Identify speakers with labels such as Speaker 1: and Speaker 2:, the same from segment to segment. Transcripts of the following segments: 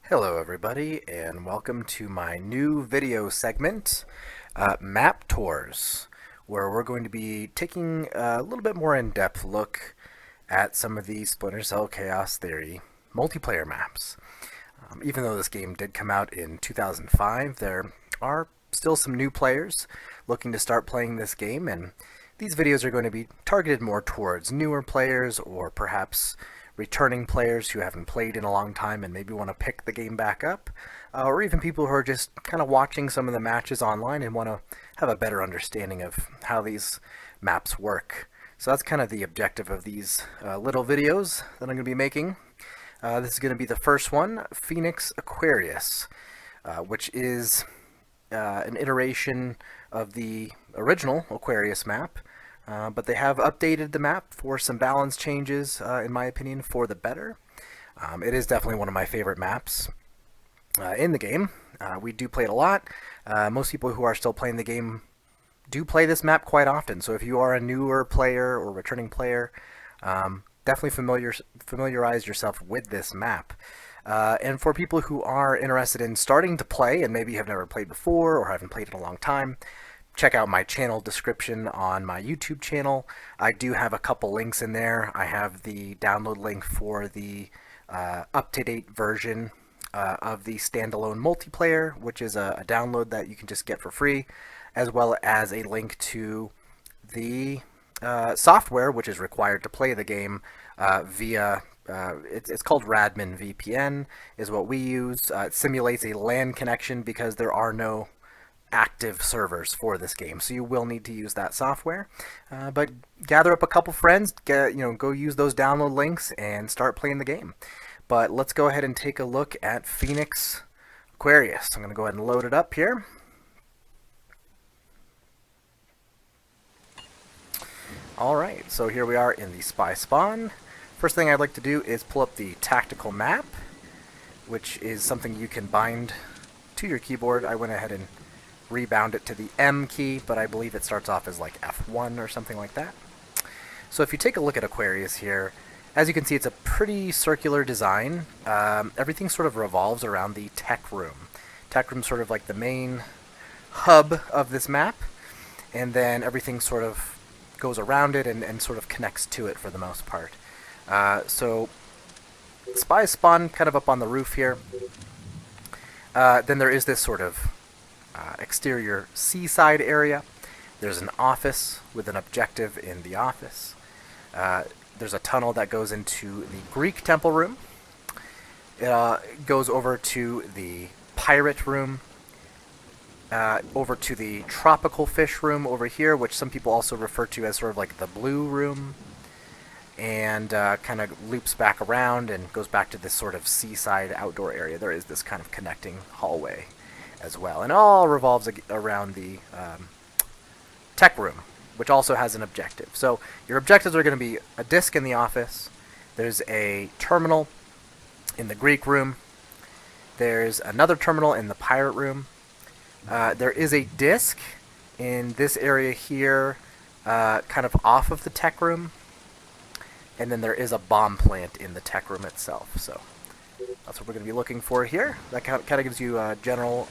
Speaker 1: Hello everybody, and welcome to my new video segment, Map Tours, where we're going to be taking a little bit more in-depth look at some of the Splinter Cell Chaos Theory multiplayer maps. Even though this game did come out in 2005, there are still some new players looking to start playing this game, and these videos are going to be targeted more towards newer players or perhaps returning players who haven't played in a long time and maybe want to pick the game back up, or even people who are just kind of watching some of the matches online and want to have a better understanding of how these maps work. So that's kind of the objective of these little videos that I'm going to be making. This is going to be the first one, Phoenix Aquarius, which is an iteration of the original Aquarius map. But they have updated the map for some balance changes, in my opinion, for the better. It is definitely one of my favorite maps in the game. We do play it a lot. Most people who are still playing the game do play this map quite often. So if you are a newer player or returning player, definitely familiarize yourself with this map. And for people who are interested in starting to play and maybe have never played before or haven't played in a long time, check out my channel description on my YouTube channel. I do have a couple links in there. I have the download link for the up-to-date version of the standalone multiplayer, which is a download that you can just get for free, as well as a link to the software, which is required to play the game via it's called Radmin VPN is what we use. It simulates a LAN connection because there are no active servers for this game, so you will need to use that software. But gather up a couple friends, go use those download links and start playing the game. But let's go ahead and take a look at Phoenix Aquarius. I'm going to go ahead and load it up here. Alright, so here we are in the spy spawn. First thing I'd like to do is pull up the tactical map, which is something you can bind to your keyboard. I went ahead and rebound it to the M key, but I believe it starts off as like F1 or something like that. So if you take a look at Aquarius here, as you can see, it's a pretty circular design. Everything sort of revolves around the tech room. Tech room's sort of like the main hub of this map, and then everything sort of goes around it and sort of connects to it for the most part. So spies spawn kind of up on the roof here. Then there is this sort of exterior seaside area. There's an office with an objective in the office. There's a tunnel that goes into the Greek temple room. It goes over to the pirate room, over to the tropical fish room over here, which some people also refer to as sort of like the blue room, and kind of loops back around and goes back to this sort of seaside outdoor area. There is this kind of connecting hallway as well, and it all revolves around the tech room, which also has an objective. So your objectives are going to be a disk in the office, there's a terminal in the Greek room, there's another terminal in the pirate room, there is a disk in this area here, kind of off of the tech room, and then there is a bomb plant in the tech room itself. So that's what we're going to be looking for here. That kind of gives you a general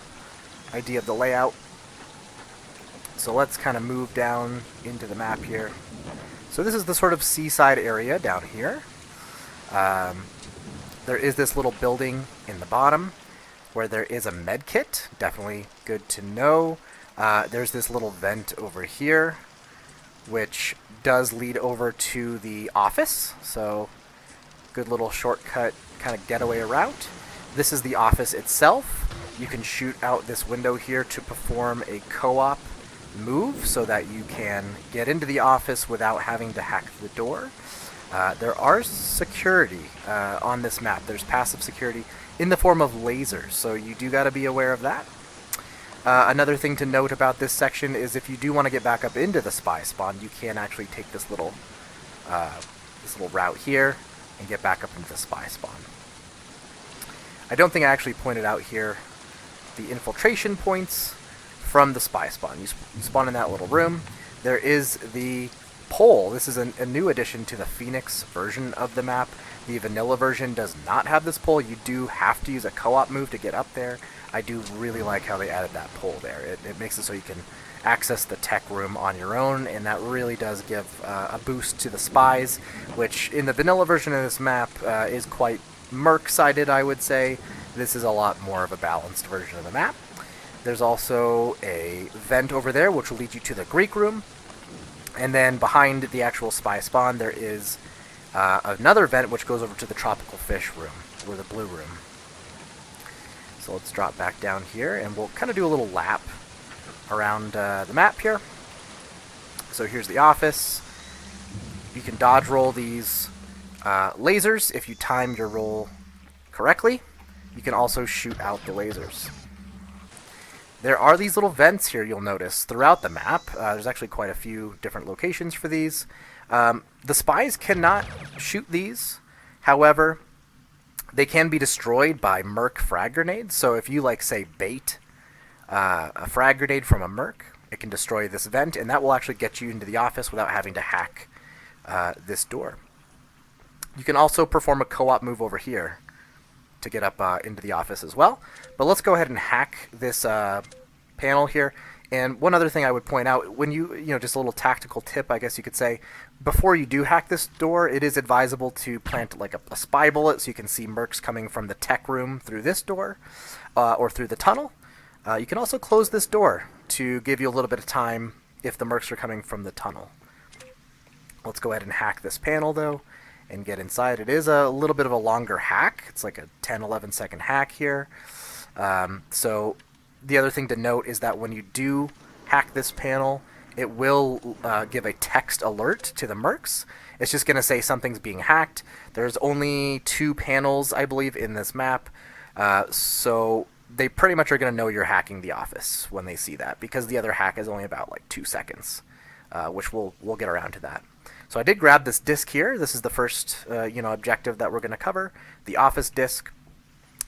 Speaker 1: idea of the layout. So let's kind of move down into the map here. So this is the sort of seaside area down here. There is this little building in the bottom where there is a med kit. Definitely good to know. There's this little vent over here, which does lead over to the office. So good little shortcut kind of getaway route. This is the office itself. You can shoot out this window here to perform a co-op move so that you can get into the office without having to hack the door. There are security on this map. There's passive security in the form of lasers, so you do got to be aware of that. Another thing to note about this section is if you do want to get back up into the spy spawn, you can actually take this little route here and get back up into the spy spawn. I don't think I actually pointed out here the infiltration points from the spy spawn. You spawn in that little room. There is the pole. This is a new addition to the Phoenix version of the map. The vanilla version does not have this pole. You do have to use a co-op move to get up there. I do really like how they added that pole there. It makes it so you can access the tech room on your own, and that really does give a boost to the Spies, which in the vanilla version of this map is quite Merc-sided, I would say. This is a lot more of a balanced version of the map. There's also a vent over there, which will lead you to the Greek room. And then behind the actual spy spawn, there is another vent which goes over to the tropical fish room, or the blue room. So let's drop back down here, and we'll kind of do a little lap around the map here. So here's the office. You can dodge roll these lasers if you time your roll correctly. You can also shoot out the lasers. There are these little vents here, you'll notice, throughout the map. There's actually quite a few different locations for these. The Spies cannot shoot these. However, they can be destroyed by Merc frag grenades. So if you, like, say, bait a frag grenade from a Merc, it can destroy this vent, and that will actually get you into the office without having to hack this door. You can also perform a co-op move over here to get up into the office as well. But let's go ahead and hack this panel here. And one other thing I would point out, when just a little tactical tip, I guess you could say, before you do hack this door, it is advisable to plant like a spy bullet so you can see Mercs coming from the tech room through this door or through the tunnel. You can also close this door to give you a little bit of time if the Mercs are coming from the tunnel. Let's go ahead and hack this panel, though, and get inside. It is a little bit of a longer hack. It's like a 10-11 second hack here. So the other thing to note is that when you do hack this panel, it will give a text alert to the Mercs. It's just going to say something's being hacked. There's only 2 panels, I believe, in this map. So they pretty much are going to know you're hacking the office when they see that, because the other hack is only about like 2 seconds, which we'll get around to that. So I did grab this disc here. This is the first objective that we're going to cover, the office disc.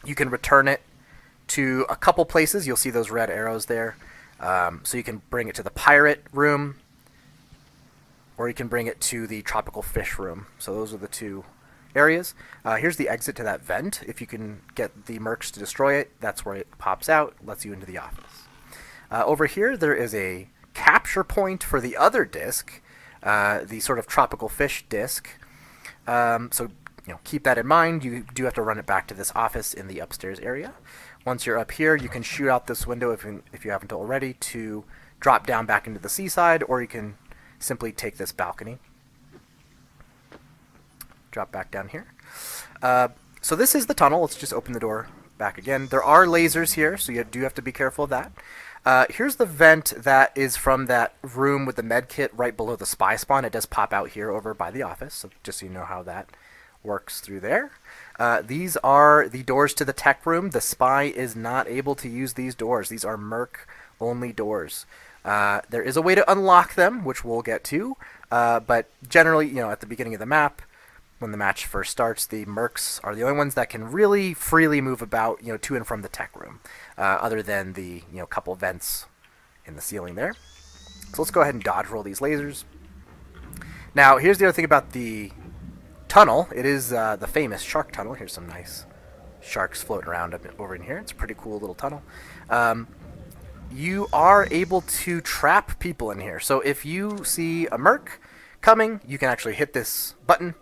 Speaker 1: You can return it to a couple places. You'll see those red arrows there. So you can bring it to the pirate room, or you can bring it to the tropical fish room. So those are the 2 areas. Here's the exit to that vent. If you can get the Mercs to destroy it, that's where it pops out, lets you into the office. Over here, there is a capture point for the other disc, the sort of tropical fish disc. So keep that in mind. You do have to run it back to this office in the upstairs area. Once you're up here, you can shoot out this window if you haven't already to drop down back into the seaside, or you can simply take this balcony. Drop back down here. So this is the tunnel. Let's just open the door back again. There are lasers here, so you do have to be careful of that. Here's the vent that is from that room with the med kit right below the spy spawn. It does pop out here over by the office, so just so you know how that works through there. These are the doors to the tech room. The spy is not able to use these doors. These are Merc only doors. There is a way to unlock them, which we'll get to, but generally, at the beginning of the map, when the match first starts, the Mercs are the only ones that can really freely move about, to and from the tech room, other than the, couple vents in the ceiling there. So let's go ahead and dodge roll these lasers. Now, here's the other thing about the tunnel. It is the famous shark tunnel. Here's some nice sharks floating around over in here. It's a pretty cool little tunnel. You are able to trap people in here. So if you see a Merc coming, you can actually hit this button,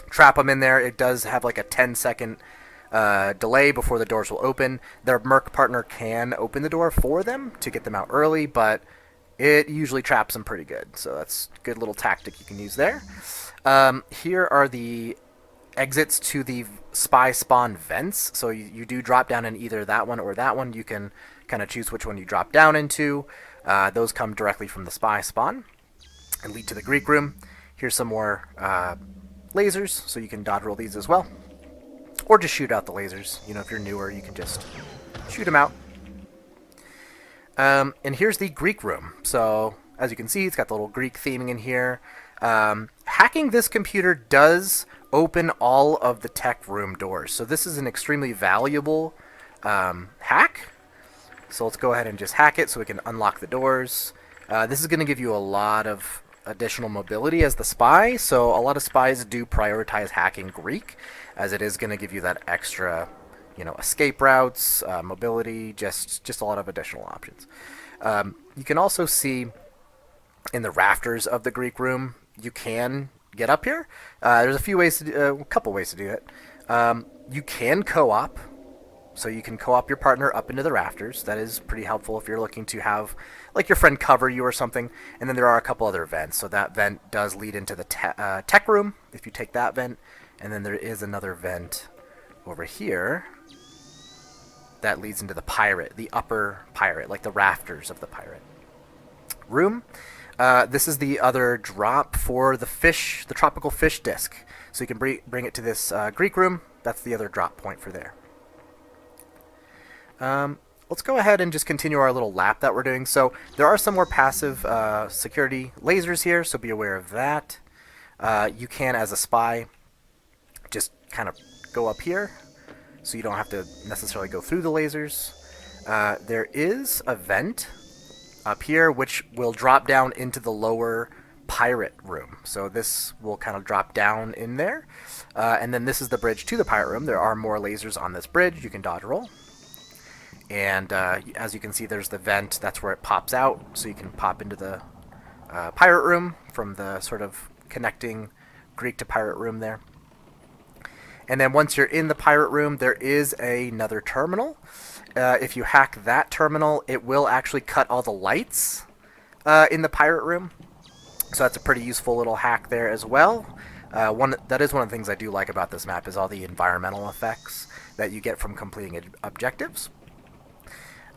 Speaker 1: trap them in there. It does have like a 10-second delay before the doors will open. Their Merc partner can open the door for them to get them out early, but it usually traps them pretty good. So that's a good little tactic you can use there. Here are the exits to the spy spawn vents. So you do drop down in either that one or that one. You can kind of choose which one you drop down into. Those come directly from the spy spawn and lead to the Greek room. Here's some more lasers, so you can dodge roll these as well. Or just shoot out the lasers. If you're newer, you can just shoot them out. And here's the Greek room. So as you can see, it's got the little Greek theming in here. Hacking this computer does open all of the tech room doors. So this is an extremely valuable hack. So let's go ahead and just hack it so we can unlock the doors. This is going to give you a lot of additional mobility as the spy, so a lot of spies do prioritize hacking Greek, as it is going to give you that extra, escape routes, mobility, just a lot of additional options. You can also see in the rafters of the Greek room, you can get up here. There's a couple ways to do it. You can co-op, so you can co-op your partner up into the rafters. That is pretty helpful if you're looking to have like your friend cover you or something. And then there are a couple other vents. So that vent does lead into the tech room if you take that vent. And then there is another vent over here that leads into the pirate, the upper pirate, like the rafters of the pirate room. This is the other drop for the fish, the tropical fish disc. So you can bring it to this Greek room. That's the other drop point for there. Let's go ahead and just continue our little lap that we're doing. So there are some more passive security lasers here, so be aware of that. You can, as a spy, just kind of go up here, so you don't have to necessarily go through the lasers. There is a vent up here, which will drop down into the lower pirate room. So this will kind of drop down in there. And then this is the bridge to the pirate room. There are more lasers on this bridge. You can dodge roll. And as you can see, there's the vent. That's where it pops out. So you can pop into the pirate room from the sort of connecting Greek to pirate room there. And then once you're in the pirate room, there is another terminal. If you hack that terminal, it will actually cut all the lights in the pirate room. So that's a pretty useful little hack there as well. That is one of the things I do like about this map, is all the environmental effects that you get from completing objectives.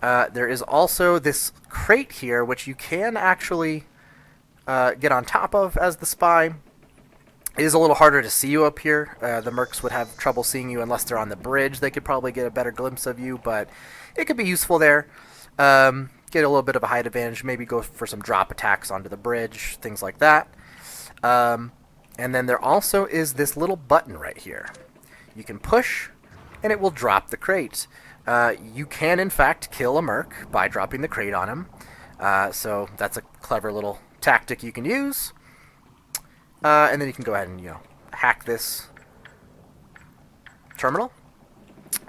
Speaker 1: There is also this crate here, which you can actually get on top of as the spy. It is a little harder to see you up here. The Mercs would have trouble seeing you unless they're on the bridge. They could probably get a better glimpse of you, but it could be useful there. Get a little bit of a height advantage, maybe go for some drop attacks onto the bridge, things like that. And then there also is this little button right here. You can push, and it will drop the crate. You can, in fact, kill a Merc by dropping the crate on him. So that's a clever little tactic you can use. And then you can go ahead and, hack this terminal.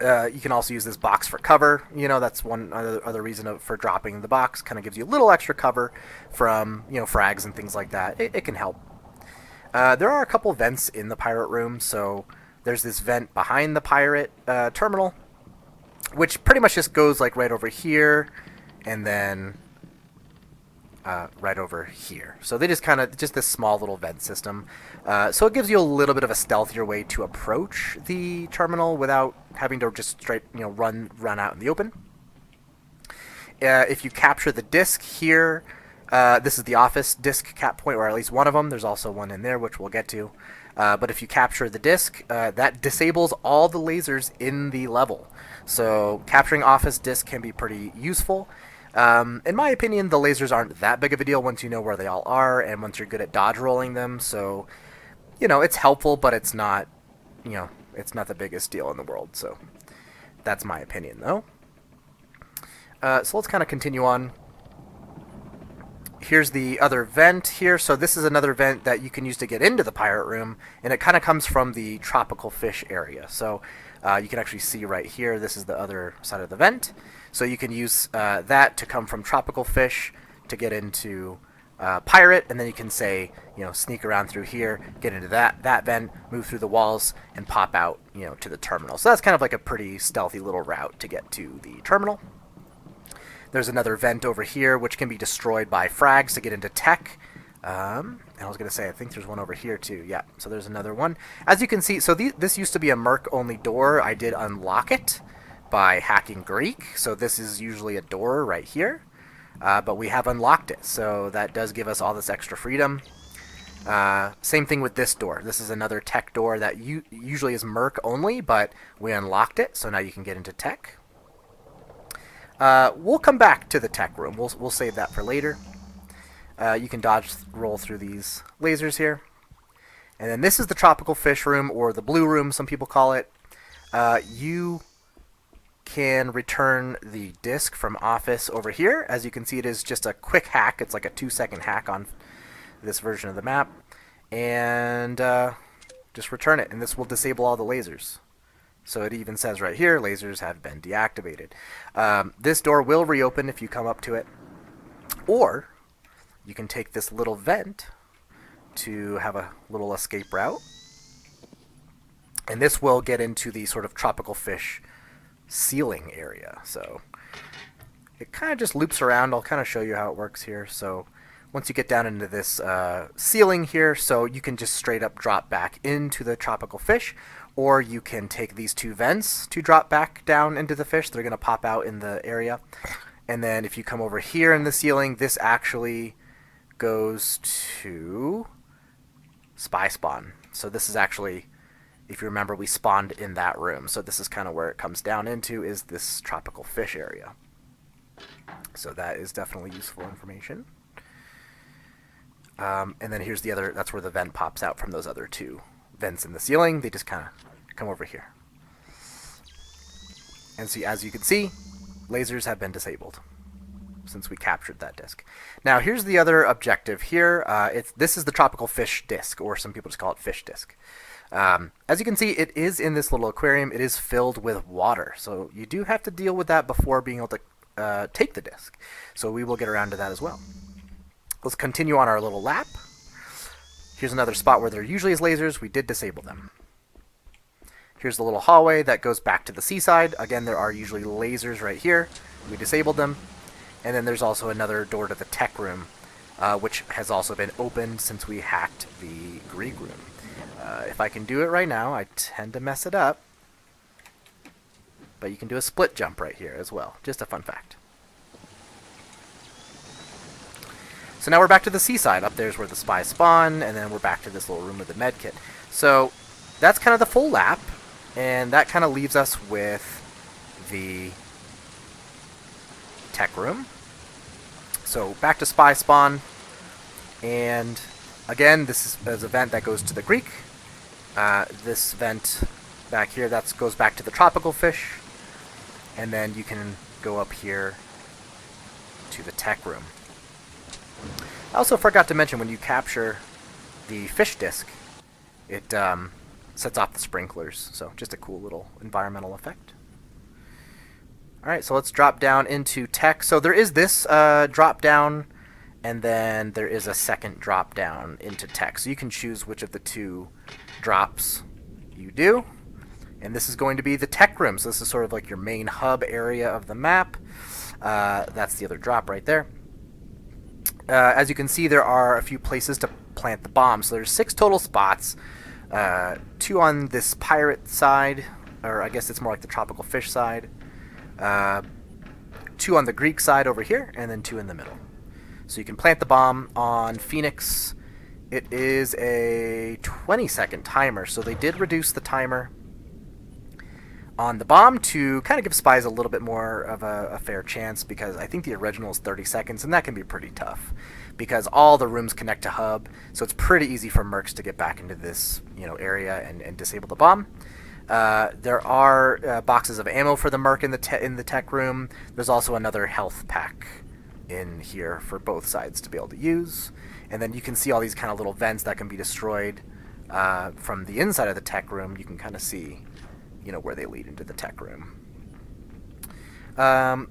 Speaker 1: You can also use this box for cover. That's one other reason for dropping the box. Kind of gives you a little extra cover from, frags and things like that. It can help. There are a couple vents in the pirate room. So there's this vent behind the pirate terminal, which pretty much just goes like right over here, and then right over here. So they just this small little vent system. So it gives you a little bit of a stealthier way to approach the terminal without having to just straight, run out in the open. If you capture the disc here, this is the office disc cap point, or at least one of them. There's also one in there, which we'll get to. But if you capture the disc, that disables all the lasers in the level. So capturing office disc can be pretty useful. In my opinion, the lasers aren't that big of a deal once you know where they all are and once you're good at dodge rolling them. So, it's helpful, but it's not, it's not the biggest deal in the world. So that's my opinion, though. So let's kind of continue on. Here's the other vent here. So this is another vent that you can use to get into the pirate room, and it kind of comes from the tropical fish area. So you can actually see right here, this is the other side of the vent. So you can use that to come from tropical fish to get into pirate, and then you can say, sneak around through here, get into that vent, move through the walls, and pop out, to the terminal. So that's kind of like a pretty stealthy little route to get to the terminal. There's another vent over here, which can be destroyed by frags to get into tech. And I was going to say, I think there's one over here too. Yeah, so there's another one. As you can see, so this used to be a Merc-only door. I did unlock it by hacking Greek. So this is usually a door right here. But we have unlocked it, so that does give us all this extra freedom. Same thing with this door. This is another tech door that usually is Merc-only, but we unlocked it, so now you can get into tech. We'll come back to the tech room. We'll save that for later. You can dodge roll through these lasers here. And then this is the tropical fish room, or the blue room, some people call it. You can return the disc from office over here. As you can see, it is just a quick hack. It's like a 2-second hack on this version of the map, and just return it, and this will disable all the lasers. So it even says right here, lasers have been deactivated. This door will reopen if you come up to it, or you can take this little vent to have a little escape route, and this will get into the sort of tropical fish ceiling area. So it kind of just loops around. I'll kind of show you how it works here. So once you get down into this ceiling here, so you can just straight up drop back into the tropical fish, or you can take these two vents to drop back down into the fish. They're going to pop out in the area. And then if you come over here in the ceiling, this actually goes to spy spawn. So this is actually, if you remember, we spawned in that room. So this is kind of where it comes down into, is this tropical fish area. So that is definitely useful information. And then here's the other, that's where the vent pops out from those other two vents in the ceiling. They just kind of come over here. And see, as you can see, lasers have been disabled since we captured that disc. Now here's the other objective here. This is the tropical fish disc, or some people just call it fish disc. As you can see, it is in this little aquarium. It is filled with water, so you do have to deal with that before being able to take the disc. So we will get around to that as well. Let's continue on our little lap. Here's another spot where there usually is lasers. We did disable them. Here's the little hallway that goes back to the seaside. Again, there are usually lasers right here. We disabled them. And then there's also another door to the tech room, which has also been opened since we hacked the Greek room. If I can do it right now, I tend to mess it up. But you can do a split jump right here as well. Just a fun fact. So now we're back to the seaside. Up there's where the spies spawn, and then we're back to this little room with the med kit. So that's kind of the full lap, and that kind of leaves us with the tech room. So back to spy spawn, and again, this is a vent that goes to the Greek. This vent back here, that goes back to the tropical fish, and then you can go up here to the tech room. I also forgot to mention, when you capture the fish disc, it sets off the sprinklers, so just a cool little environmental effect. Alright, so let's drop down into tech. So there is this drop down, and then there is a second drop down into tech. So you can choose which of the two drops you do. And this is going to be the tech room. So this is sort of like your main hub area of the map. That's the other drop right there. As you can see, there are a few places to plant the bomb. So there's 6 total spots. 2 on this pirate side, or I guess it's more like the tropical fish side. 2 on the Greek side over here, and then 2 in the middle. So you can plant the bomb on Phoenix. It is a 20-second timer, so they did reduce the timer on the bomb to kind of give spies a little bit more of a fair chance, because I think the original is 30 seconds, and that can be pretty tough because all the rooms connect to hub, so it's pretty easy for Mercs to get back into this area and disable the bomb. There are boxes of ammo for the Merc in the tech room. There's also another health pack in here for both sides to be able to use. And then you can see all these kind of little vents that can be destroyed from the inside of the tech room. You can kind of see, where they lead into the tech room.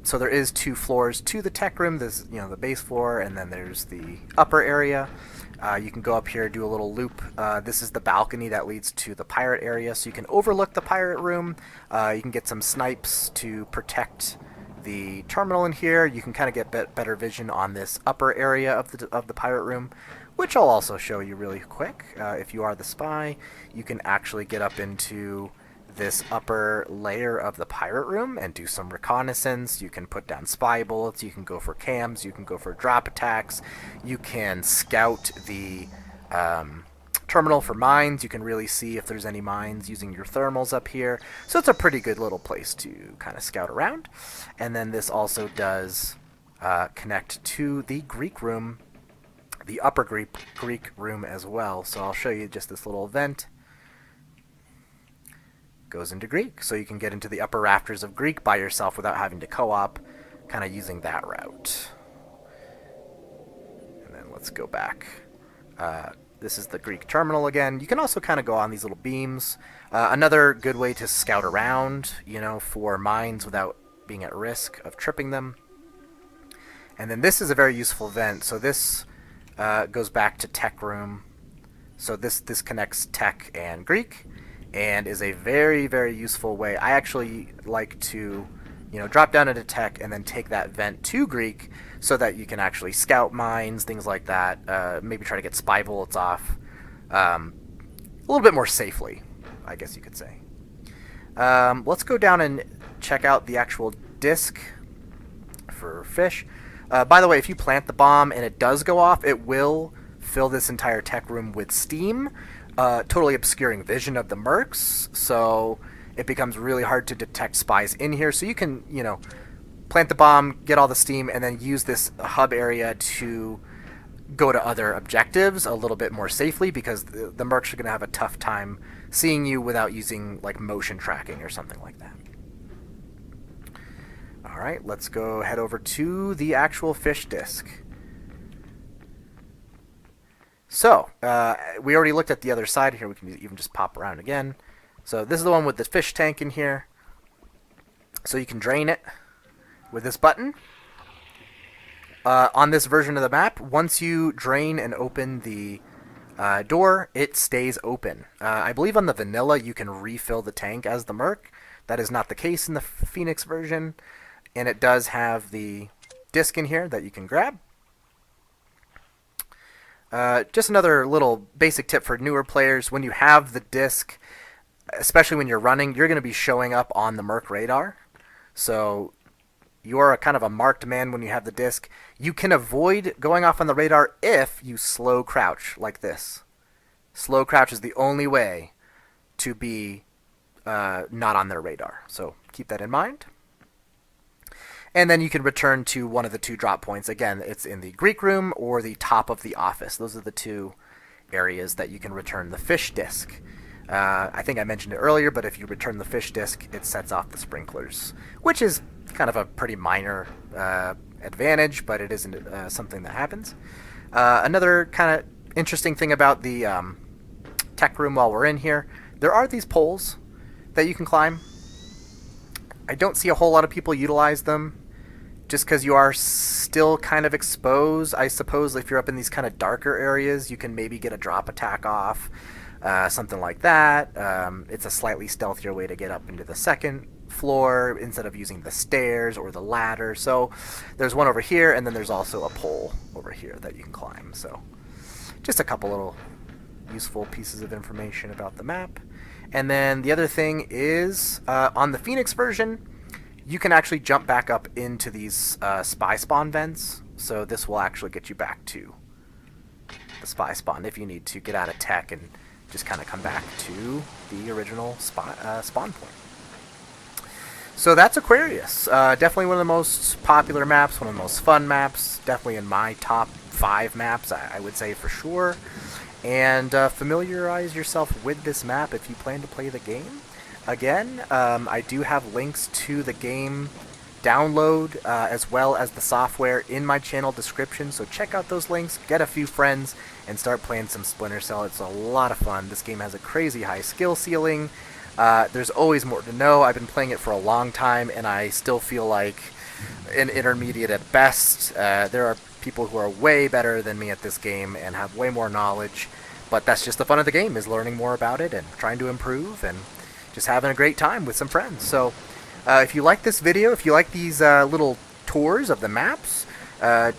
Speaker 1: So there is 2 floors to the tech room. There's, the base floor, and then there's the upper area. You can go up here, do a little loop. This is the balcony that leads to the pirate area, so you can overlook the pirate room. You can get some snipes to protect the terminal in here. You can kind of get better vision on this upper area of the pirate room, which I'll also show you really quick. If you are the spy, you can actually get up into this upper layer of the pirate room and do some reconnaissance. You can put down spy bullets, you can go for cams, you can go for drop attacks, you can scout the terminal for mines. You can really see if there's any mines using your thermals up here. So it's a pretty good little place to kind of scout around. And then this also does connect to the Greek room, the upper Greek room as well. So I'll show you just this little vent. Goes into Greek, so you can get into the upper rafters of Greek by yourself without having to co-op, kind of using that route. And then let's go back This is the Greek terminal again. You can also kind of go on these little beams. Another good way to scout around, you know, for mines without being at risk of tripping them. And then this is a very useful vent. So this goes back to tech room. So this connects tech and Greek, and is a very, very useful way. I actually like to, you know, drop down into tech and then take that vent to Greek so that you can actually scout mines, things like that. Maybe try to get spy bullets off a little bit more safely, I guess you could say. Let's go down and check out the actual disc for fish. By the way, if you plant the bomb and it does go off, it will fill this entire tech room with steam, totally obscuring vision of the Mercs, so it becomes really hard to detect spies in here. So you can, you know, plant the bomb, get all the steam, and then use this hub area to go to other objectives a little bit more safely, because the Mercs are going to have a tough time seeing you without using like motion tracking or something like that. Alright, let's go head over to the actual fish disc. So, we already looked at the other side here. We can even just pop around again. So this is the one with the fish tank in here. So you can drain it with this button. On this version of the map, once you drain and open the door, it stays open. I believe on the vanilla you can refill the tank as the Merc. That is not the case in the Phoenix version. And it does have the disc in here that you can grab. Just another little basic tip for newer players. When you have the disc, especially when you're running, you're going to be showing up on the Merc radar. So you're a kind of a marked man when you have the disc. You can avoid going off on the radar if you slow crouch like this. Slow crouch is the only way to be not on their radar. So keep that in mind. And then you can return to one of the two drop points. Again, it's in the Greek room or the top of the office. Those are the two areas that you can return the fish disc. I think I mentioned it earlier, but if you return the fish disc, it sets off the sprinklers, which is kind of a pretty minor advantage, but it isn't something that happens. Another kind of interesting thing about the tech room while we're in here, there are these poles that you can climb. I don't see a whole lot of people utilize them, just because you are still kind of exposed. I suppose if you're up in these kind of darker areas, you can maybe get a drop attack off, something like that. It's a slightly stealthier way to get up into the second floor instead of using the stairs or the ladder. So there's one over here, and then there's also a pole over here that you can climb. So just a couple little useful pieces of information about the map. And then the other thing is, on the Phoenix version, you can actually jump back up into these spy spawn vents. So this will actually get you back to the spy spawn if you need to get out of tech and just kind of come back to the original spawn point. So that's Aquarius. Definitely one of the most popular maps, one of the most fun maps. Definitely in my top 5 maps, I would say for sure. And familiarize yourself with this map if you plan to play the game. Again, I do have links to the game download as well as the software in my channel description, so check out those links, get a few friends, and start playing some Splinter Cell. It's a lot of fun. This game has a crazy high skill ceiling. There's always more to know. I've been playing it for a long time, and I still feel like an intermediate at best. There are people who are way better than me at this game and have way more knowledge, but that's just the fun of the game, is learning more about it and trying to improve and just having a great time with some friends. So if you like this video, if you like these little tours of the maps,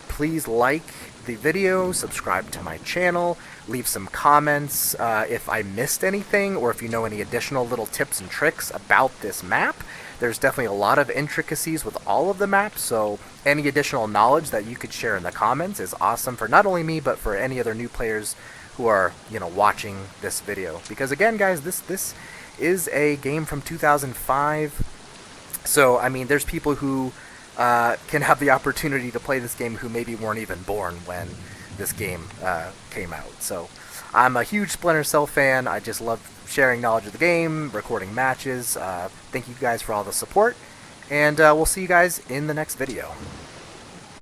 Speaker 1: please like the video, subscribe to my channel, leave some comments if I missed anything, or if you know any additional little tips and tricks about this map. There's definitely a lot of intricacies with all of the maps, so any additional knowledge that you could share in the comments is awesome for not only me, but for any other new players who are, you know, watching this video. Because again, guys, this is a game from 2005, so I mean, there's people who can have the opportunity to play this game who maybe weren't even born when this game came out. So I'm a huge Splinter Cell fan. I just love sharing knowledge of the game, recording matches. Thank you guys for all the support, and we'll see you guys in the next video.